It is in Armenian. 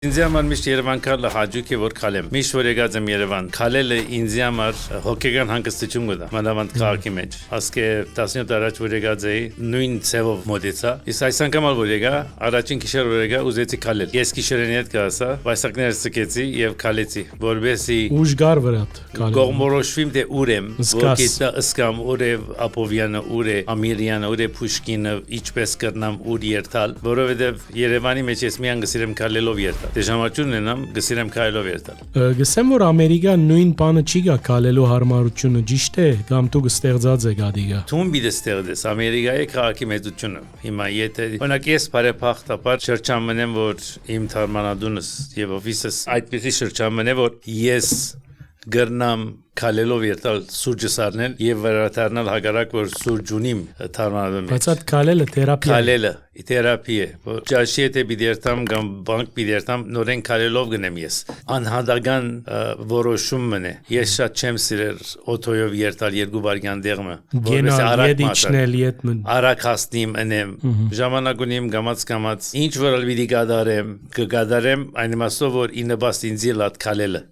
Ինձ համար միշտ Երևան քալը հաճույք է որ քալեմ։ Միշտ որ եկած եմ Երևան, քալելը ինձ համար հոգեգան հանգստություն կտա։ Մանավանդ քաղաքի մեջ։ Ասկե 17 առաջ որ եկած էի, նույն ցևով մոտեցա։ Իսկ այս անգամ որ եկա, առաջին գիշեր որ եկա, ուզեցի քալել։ Ես գիշերին հետ կասա, վայսակներ սկեցի եւ քալեցի, որբեսի ուժգար վրա քալել։ Կողմորոշվիմ թե ուր եմ, որ գիտա ըսկամ ուր է Ապովյանը, ուր է Ամիրյանը, ուր է Պուշկինը, ինչպես կրնամ ուր երթալ, որովհետեւ Երևանի մեջ ես միան գսիրեմ քալելով երթալ։ Դժամաչունն եմ գսիրեմ քայլով երթալ։ Գսեմ որ Ամերիկա նույն բանը չի գա քալելու հարմարությունը, ճիշտ է, կամ դու կստեղծած եք ադիգա։ Թուն բիդը ստեղծես Ամերիկայի քաղաքի մեծությունը։ Հիմա եթե օրինակ ես բարեփոխտապար շրջանմնեմ որ իմ թարմանադունս եւ օֆիսս այդպեսի շրջանմն է որ ես գրնամ քալելով երթալ սուրճս առնել եւ վերադառնալ հագարակ որ սուրճ ունիմ թարմանադուն։ Բայց այդ քալելը թերապիա։ Քալելը թերապիա է։ Ճաշի հետ բիդերտամ կամ բանկ բիդերտամ նորեն քալելով գնեմ ես։ Անհատական որոշումն է։ Ես շատ չեմ սիրել օթոյով երթալ երկու վայրկյան դեղը։ Գենալ եդիչնել յետմն։ Արագ հասնիմ ընեմ։ Ժամանակ ունիմ գամած։ Ինչ որ ալվիդի գադարեմ, կգադարեմ այն իմաստով որ ինը բաս ինձի լատ քալելը։